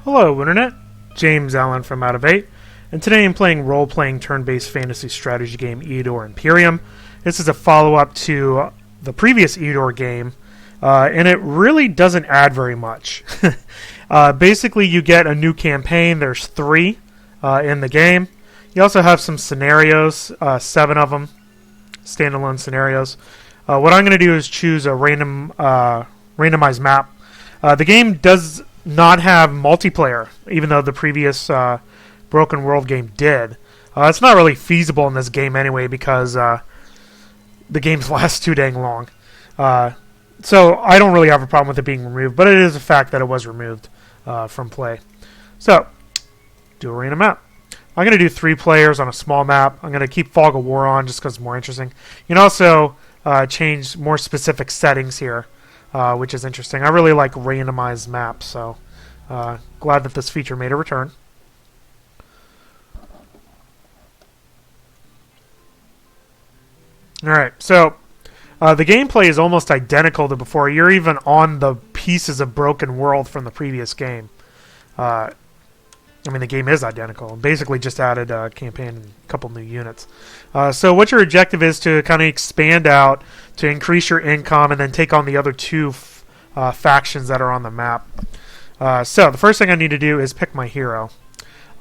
Hello, Internet. James Allen from Out of 8, and today I'm playing role-playing turn-based fantasy strategy game Eador Imperium. This is a follow-up to the previous Eador game, and it really doesn't add very much. Basically, you get a new campaign. There's 3 in the game. You also have some scenarios, 7 of them, standalone scenarios. What I'm going to do is choose a randomized map. The game does not have multiplayer, even though the previous Broken World game did. It's not really feasible in this game anyway because the games last too dang long. So I don't really have a problem with it being removed, but it is a fact that it was removed from play. So, do a random map. I'm going to do 3 players on a small map. I'm going to keep Fog of War on just because it's more interesting. You can also change more specific settings here, which is interesting. I really like randomized maps, so glad that this feature made a return. Alright, so the gameplay is almost identical to before. You're even on the pieces of Broken World from the previous game. I mean, the game is identical. Basically just added a campaign and a couple new units. So what your objective is to kind of expand out, to increase your income, and then take on the other 2 factions that are on the map. So the first thing I need to do is pick my hero.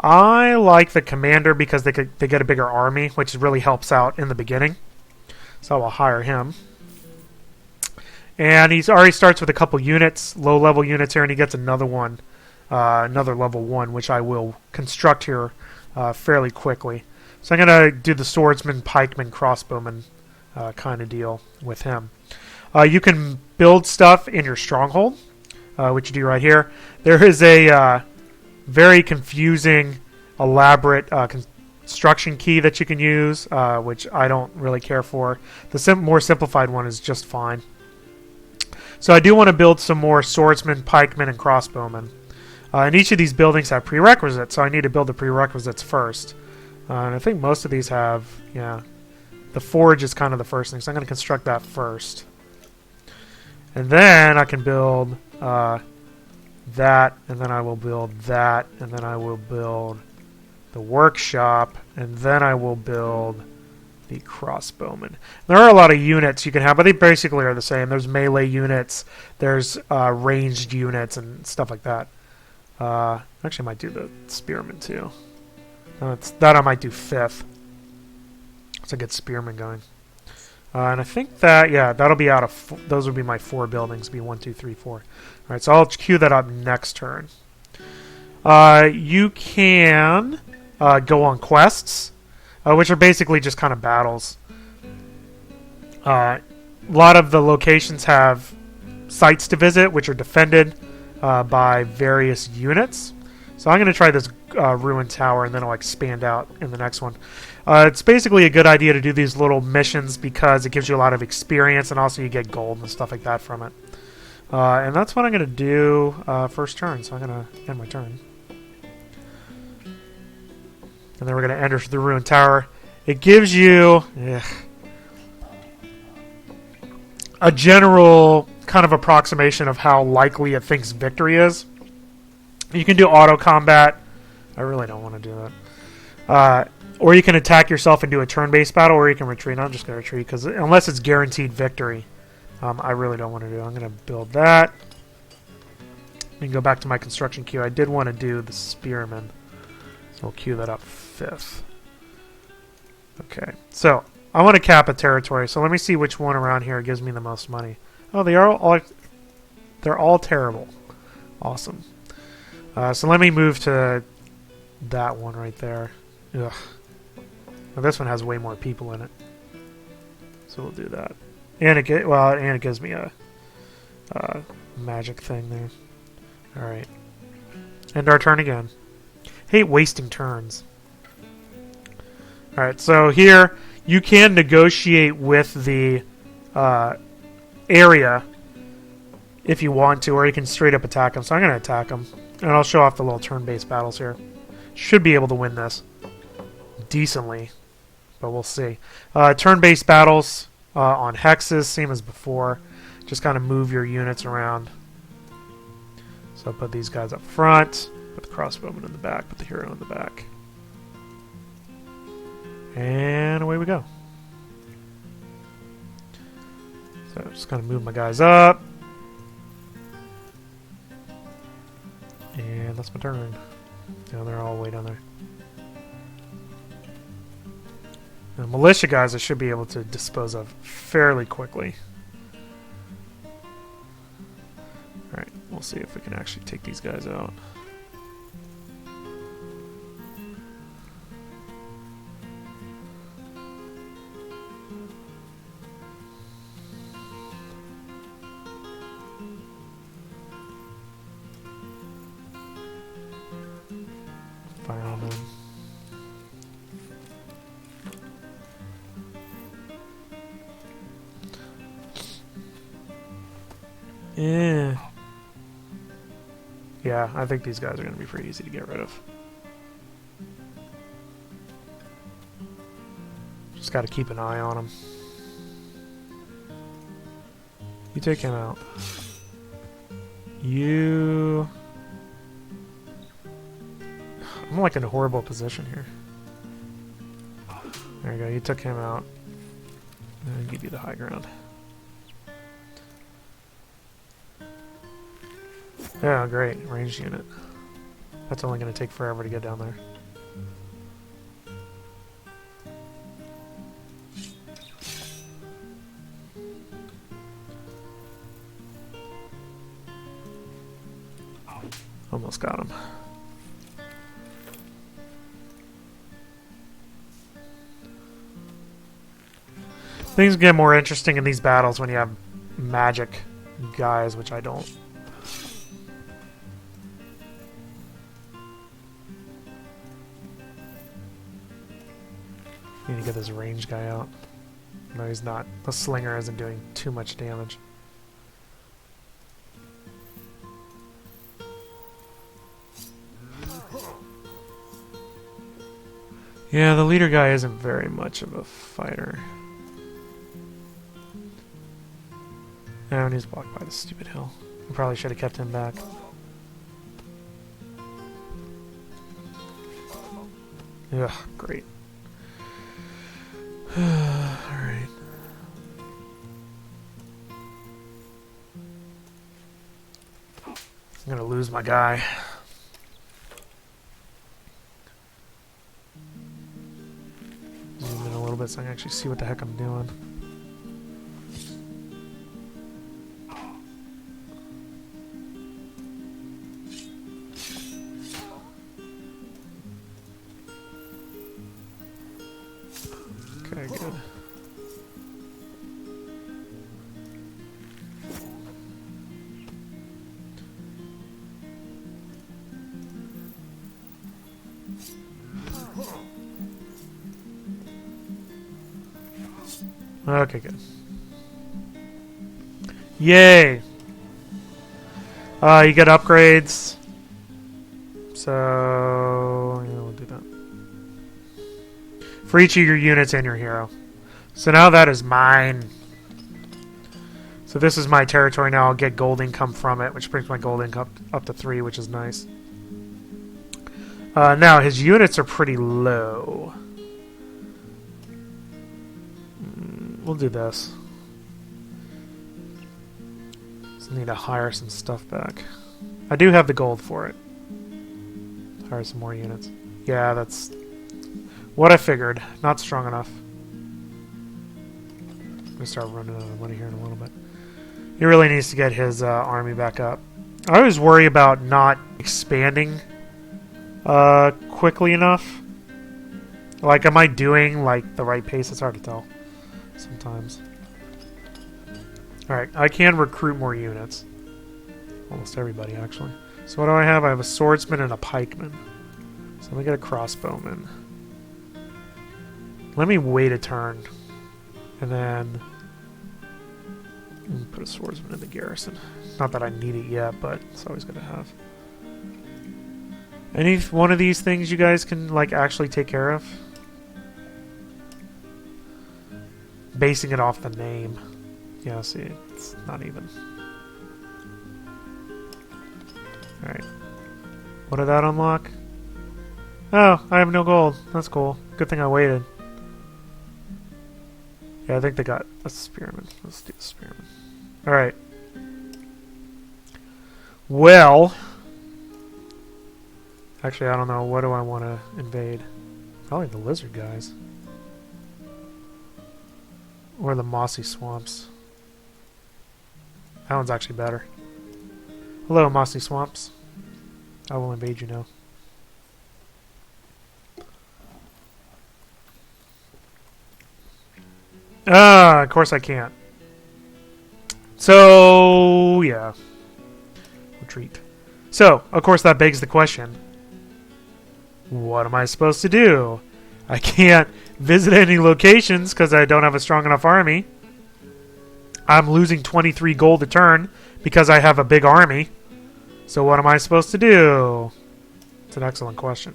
I like the commander because they get a bigger army, which really helps out in the beginning. So I'll hire him. And he already starts with a couple units, low-level units here, and he gets another one. Another level 1, which I will construct here fairly quickly. So I'm going to do the swordsman, pikeman, crossbowman kind of deal with him. You can build stuff in your stronghold, which you do right here. There is a very confusing, elaborate construction key that you can use, which I don't really care for. The more simplified one is just fine. So I do want to build some more swordsmen, pikemen, and crossbowmen. And each of these buildings have prerequisites, so I need to build the prerequisites first. And I think most of these have, yeah, the forge is kind of the first thing, so I'm going to construct that first. And then I can build that, and then I will build that, and then I will build the workshop, and then I will build the crossbowman. There are a lot of units you can have, but they basically are the same. There's melee units, there's ranged units, and stuff like that. Actually, I might do the spearman too. That I might do 5th. So get spearman going. And I think that, yeah, that'll be out of... those would be my 4 buildings. Be 1, 2, 3, 4. Alright, so I'll queue that up next turn. You can go on quests, which are basically just kind of battles. A lot of the locations have sites to visit, which are defended by various units. So I'm going to try this ruined tower, and then I'll expand out in the next one. It's basically a good idea to do these little missions because it gives you a lot of experience, and also you get gold and stuff like that from it. And that's what I'm going to do first turn, so I'm going to end my turn. And then we're going to enter the ruined tower. It gives you a general kind of approximation of how likely it thinks victory is. You can do auto combat. I really don't want to do that. Or you can attack yourself and do a turn-based battle, or you can retreat. I'm just going to retreat because unless it's guaranteed victory, I really don't want to do it. I'm going to build that. I can go back to my construction queue. I did want to do the spearman, so I'll queue that up 5th. Okay, so I want to cap a territory. So let me see which one around here gives me the most money. Oh, they're all terrible. Awesome. So let me move to that one right there. Ugh. Now this one has way more people in it. So we'll do that. And it gives me a magic thing there. All right. End our turn again. Hate wasting turns. All right. So here you can negotiate with the area if you want to, or you can straight up attack them. So I'm going to attack them, and I'll show off the little turn-based battles here. Should be able to win this decently, but we'll see. Turn-based battles on hexes, same as before. Just kind of move your units around. So I'll put these guys up front. Put the crossbowman in the back, put the hero in the back. And away we go. So I'm just going to move my guys up. And that's my turn. Yeah, they're all way down there. The militia guys I should be able to dispose of fairly quickly. Alright, we'll see if we can actually take these guys out. Fire on them. Yeah, I think these guys are going to be pretty easy to get rid of. Just got to keep an eye on them. You take him out. You... I'm like in a horrible position here. There you go, you took him out. I'll give you the high ground. Yeah, great. Ranged unit. That's only going to take forever to get down there. Almost got him. Things get more interesting in these battles when you have magic guys, which I don't. Need to get this range guy out. No, he's not. The slinger isn't doing too much damage. Yeah, the leader guy isn't very much of a fighter. And he's blocked by the stupid hill. I probably should have kept him back. Ugh, great. Alright. I'm gonna lose my guy. Zoom in a little bit so I can actually see what the heck I'm doing. Okay, good. Okay, good. Yay! You get upgrades. So, yeah, we'll do that. For each of your units and your hero. So now that is mine. So this is my territory now. I'll get gold income from it, which brings my gold income up to 3, which is nice. Now, his units are pretty low. We'll do this. Just need to hire some stuff back. I do have the gold for it. Hire some more units. Yeah, that's what I figured. Not strong enough. I'm going to start running out of money here in a little bit. He really needs to get his army back up. I always worry about not expanding quickly enough. Like, am I doing like the right pace? It's hard to tell sometimes. Alright, I can recruit more units. Almost everybody, actually. So what do I have? I have a swordsman and a pikeman. So let me get a crossbowman. Let me wait a turn. And then put a swordsman in the garrison. Not that I need it yet, but it's always good to have. Any one of these things you guys can like actually take care of? Basing it off the name. Yeah, see, it's not even. Alright. What did that unlock? Oh, I have no gold. That's cool. Good thing I waited. Yeah, I think they got a spearman. Let's do the spearman. Alright. Well... Actually, I don't know. What do I want to invade? Probably the lizard guys. Or the mossy swamps. That one's actually better. Hello, mossy swamps. I will invade you now. Of course I can't. So, yeah. Retreat. So, of course that begs the question. What am I supposed to do? I can't visit any locations because I don't have a strong enough army. I'm losing 23 gold a turn because I have a big army. So what am I supposed to do? It's an excellent question.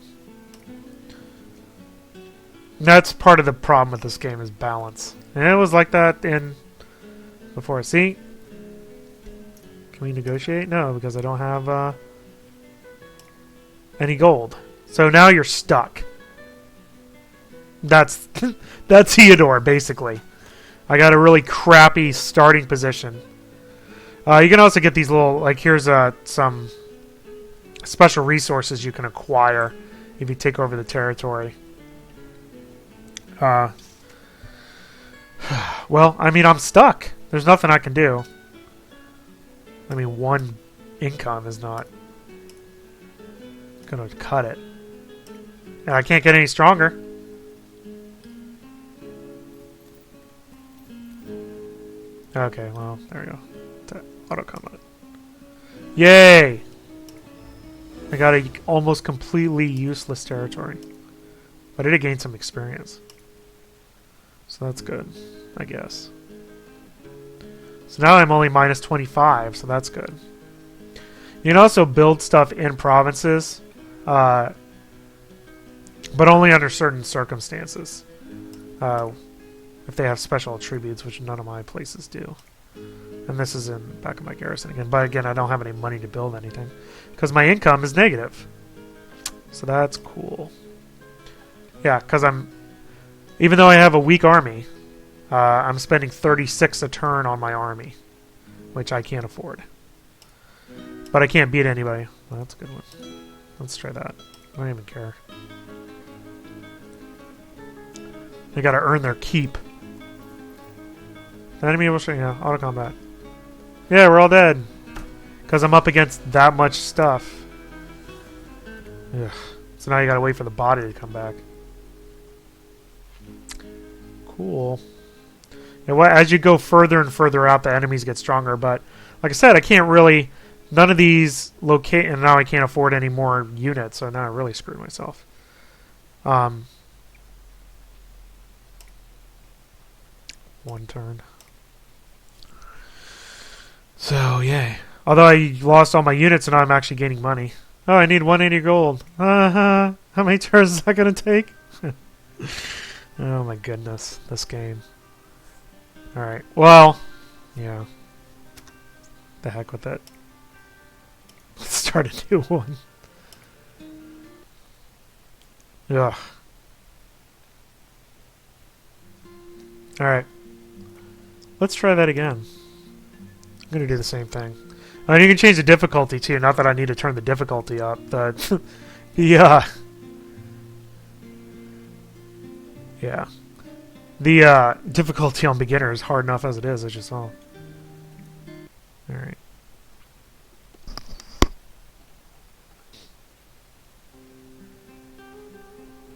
That's part of the problem with this game is balance. And it was like that in before. See? Can we negotiate? No, because I don't have any gold. So now you're stuck. That's that's Eador, basically. I got a really crappy starting position. You can also get these little, like here's some special resources you can acquire if you take over the territory. Well, I mean, I'm stuck. There's nothing I can do. I mean, one income is not gonna cut it. And I can't get any stronger. Okay, well, there we go. Auto combat. Yay! I got a almost completely useless territory. But I did gain some experience. So that's good, I guess. So now I'm only minus 25, so that's good. You can also build stuff in provinces, but only under certain circumstances. If they have special attributes, which none of my places do. And this is in back of my garrison again. But again, I don't have any money to build anything. Because my income is negative. So that's cool. Yeah, because even though I have a weak army, I'm spending 36 a turn on my army. Which I can't afford. But I can't beat anybody. Well, that's a good one. Let's try that. I don't even care. They gotta earn their keep. The enemy will show you. Yeah, auto combat. Yeah, we're all dead. Because I'm up against that much stuff. Ugh. So now you gotta wait for the body to come back. Cool. You know what? As you go further and further out, the enemies get stronger. But like I said, I can't really... None of these locate... And now I can't afford any more units. So now I really screwed myself. One turn. So, yay. Although I lost all my units and now I'm actually gaining money. Oh, I need 180 gold. How many turns is that going to take? Oh my goodness. This game. Alright. Well, yeah. The heck with it. Let's start a new one. Ugh. Alright. Let's try that again. I'm going to do the same thing. And you can change the difficulty too. Not that I need to turn the difficulty up. But yeah. The difficulty on beginner is hard enough as it is, as you saw. Alright.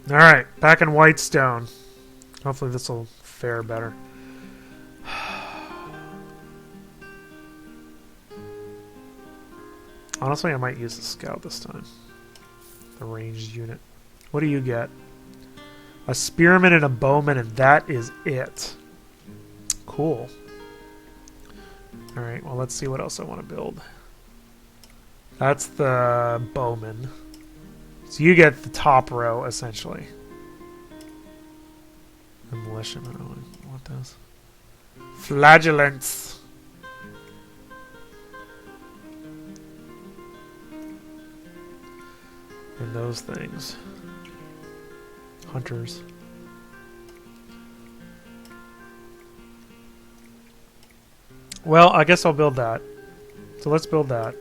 Alright, back in Whitestone. Hopefully this will fare better. Honestly, I might use the scout this time. The ranged unit. What do you get? A spearman and a bowman, and that is it. Cool. Alright, well, let's see what else I want to build. That's the bowman. So you get the top row, essentially. The militiaman, I don't know what does. Flagellants. And those things. Hunters. Well, I guess I'll build that. So let's build that.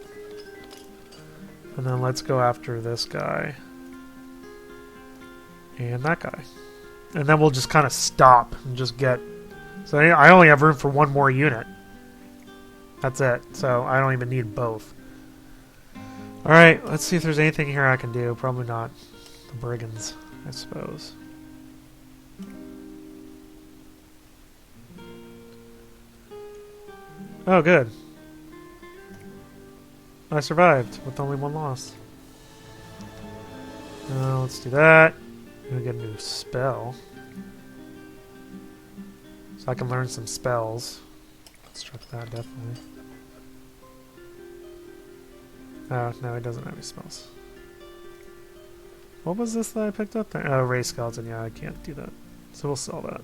And then let's go after this guy. And that guy. And then we'll just kind of stop and just get... So I only have room for one more unit. That's it. So I don't even need both. Alright, let's see if there's anything here I can do. Probably not. The brigands, I suppose. Oh, good. I survived with only one loss. Let's do that. I'm gonna get a new spell. So I can learn some spells. Construct that, definitely. Oh, no, it doesn't have any spells. What was this that I picked up there? Oh, Ray Skeleton. Yeah, I can't do that. So we'll sell that.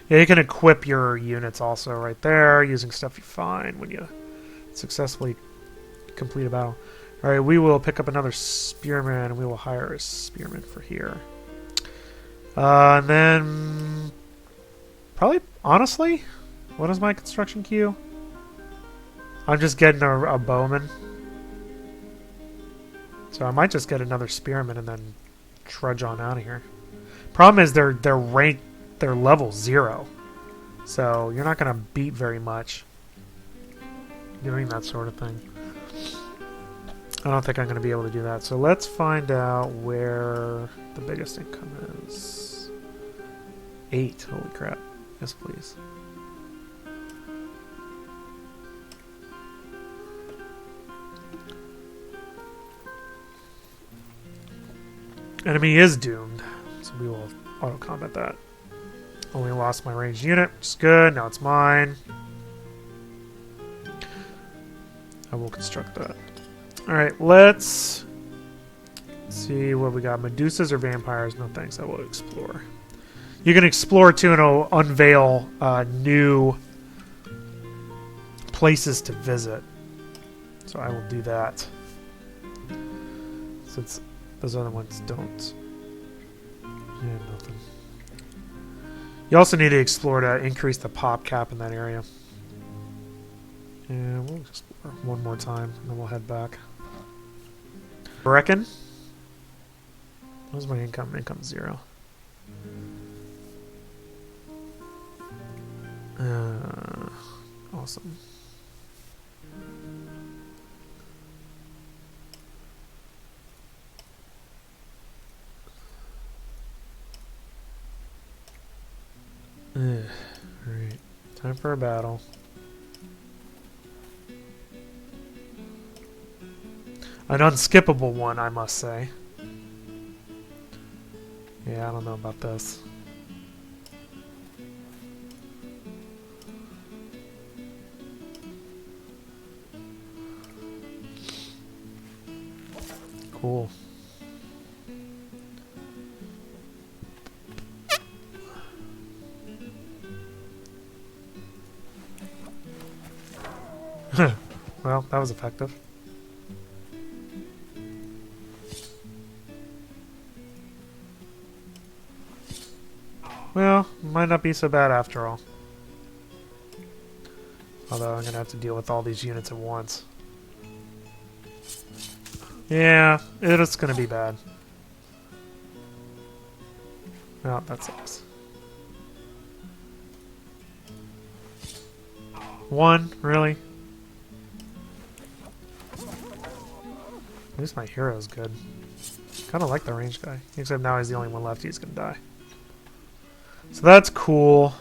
Yeah, you can equip your units also right there using stuff you find when you successfully complete a battle. Alright, we will pick up another spearman and we will hire a spearman for here. And then... Probably, honestly, what is my construction queue? I'm just getting a bowman. So I might just get another spearman and then trudge on out of here. Problem is they're ranked, they're level 0. So you're not going to beat very much doing that sort of thing. I don't think I'm going to be able to do that. So let's find out where the biggest income is. 8. Holy crap. Yes, please. Enemy is doomed, so we will auto-combat that. Only lost my ranged unit, which is good. Now it's mine. I will construct that. Alright, let's see what we got. Medusas or vampires? No thanks, I will explore. You can explore too and it'll unveil new places to visit. So I will do that. Since those other ones don't. Yeah, nothing. You also need to explore to increase the pop cap in that area. And we'll explore one more time, and then we'll head back. I reckon. What's my income? Income 0. Awesome. Alright, time for a battle. An unskippable one, I must say. Yeah, I don't know about this. Cool. Well, that was effective. Well, might not be so bad after all. Although I'm gonna have to deal with all these units at once. Yeah, it's gonna be bad. Well, that sucks. 1, really? At least my hero's good. Kinda like the ranged guy. Except now he's the only one left, he's gonna die. So that's cool.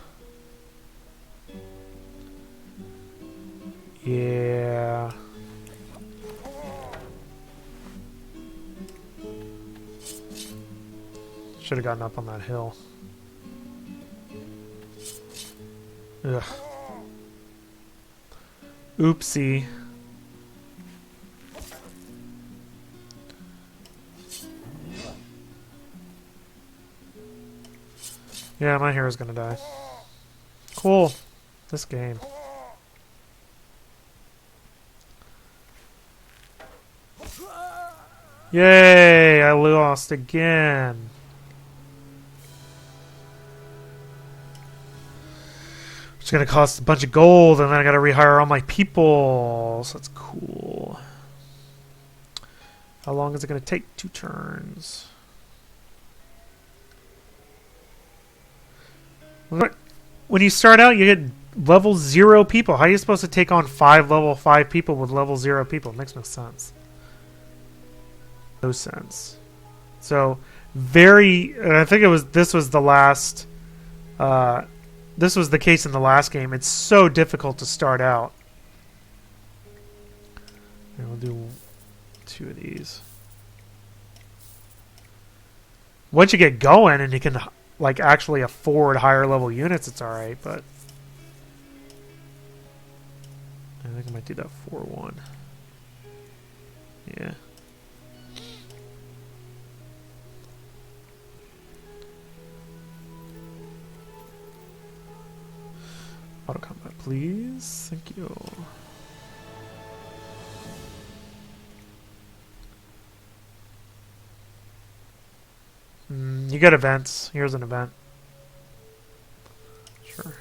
Yeah. Should have gotten up on that hill. Ugh. Oopsie. Yeah, my hero's gonna die. Cool. This game. Yay! I lost again. It's gonna cost a bunch of gold, and then I gotta rehire all my people. So that's cool. How long is it gonna take? 2 turns. When you start out, you get level 0 people. How are you supposed to take on 5 level 5 people with level 0 people? It makes no sense. No sense. So, I think this was the last, this was the case in the last game. It's so difficult to start out. And we'll do 2 of these. Once you get going and you can like actually afford higher level units, it's alright, but I think I might do that 4-1. Yeah. Auto combat, please. Thank you. You get events. Here's an event. Sure.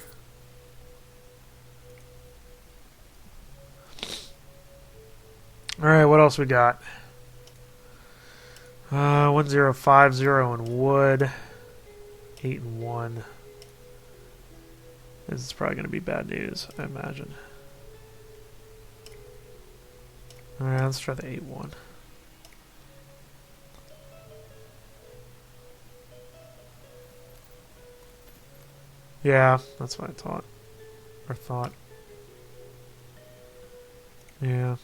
Alright, what else we got? 1050 in wood. 8 and 1. This is probably going to be bad news, I imagine. Alright, let's try the 8-1. Yeah, that's what I thought. Yeah.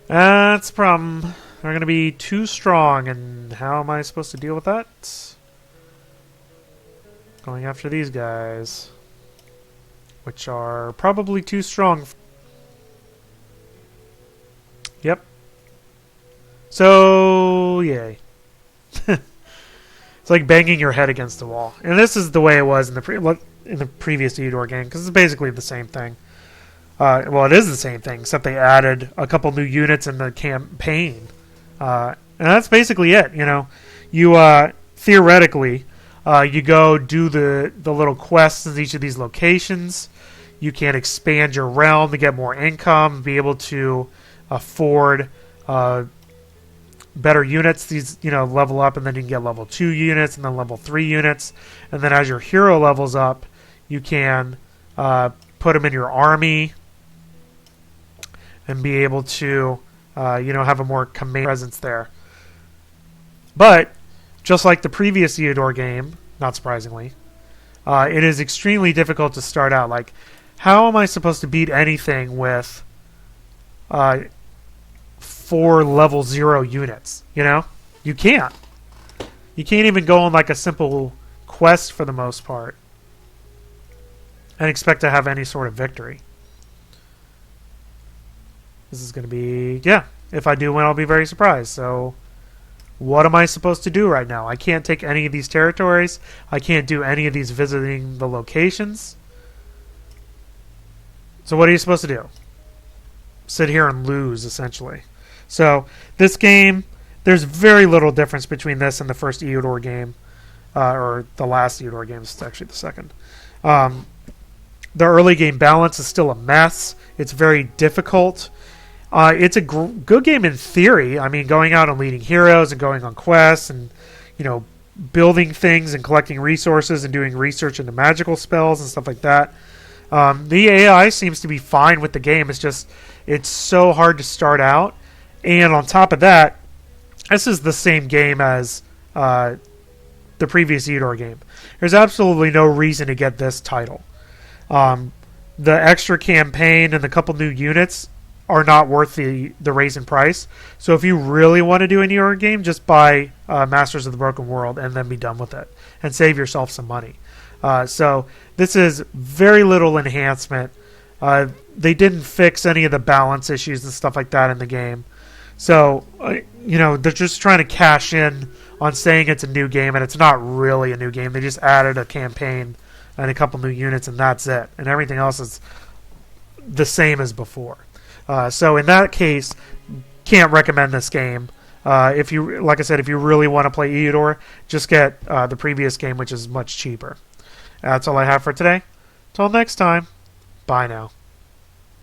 That's the problem. They're going to be too strong, and how am I supposed to deal with that? Going after these guys, which are probably too strong. Yep. So, yay. It's like banging your head against the wall. And this is the way it was in the previous Eador game, because it's basically the same thing. Well, it is the same thing, except they added a couple new units in the campaign. And that's basically it, you know. You, theoretically, you go do the little quests in each of these locations. You can expand your realm to get more income, be able to afford better units. These, you know, level up, and then you can get level 2 units, and then level 3 units. And then as your hero levels up, you can put them in your army and be able to, you know, have a more command presence there. But just like the previous Eador game, not surprisingly, it is extremely difficult to start out. Like, how am I supposed to beat anything with 4 level 0 units? You know? You can't. You can't even go on like a simple quest for the most part and expect to have any sort of victory. This is going to be... Yeah, if I do win, I'll be very surprised. So, what am I supposed to do right now? I can't take any of these territories. I can't do any of these visiting the locations. So what are you supposed to do? Sit here and lose, essentially. So, this game, there's very little difference between this and the first Eador game. Or the last Eador game. It's actually the second. The early game balance is still a mess. It's very difficult. It's a good game in theory. I mean, going out and leading heroes and going on quests and, you know, building things and collecting resources and doing research into magical spells and stuff like that. The AI seems to be fine with the game. It's just, it's so hard to start out. And on top of that, this is the same game as the previous Eador game. There's absolutely no reason to get this title. The extra campaign and the couple new units are not worth the raise in price. So if you really want to do an Eador game, just buy Masters of the Broken World and then be done with it. And save yourself some money. So this is very little enhancement. They didn't fix any of the balance issues and stuff like that in the game. So, you know, they're just trying to cash in on saying it's a new game, and it's not really a new game. They just added a campaign and a couple new units, and that's it. And everything else is the same as before. So in that case, can't recommend this game. If you, like I said, if you really want to play Eador, just get the previous game, which is much cheaper. That's all I have for today. Till next time, bye now.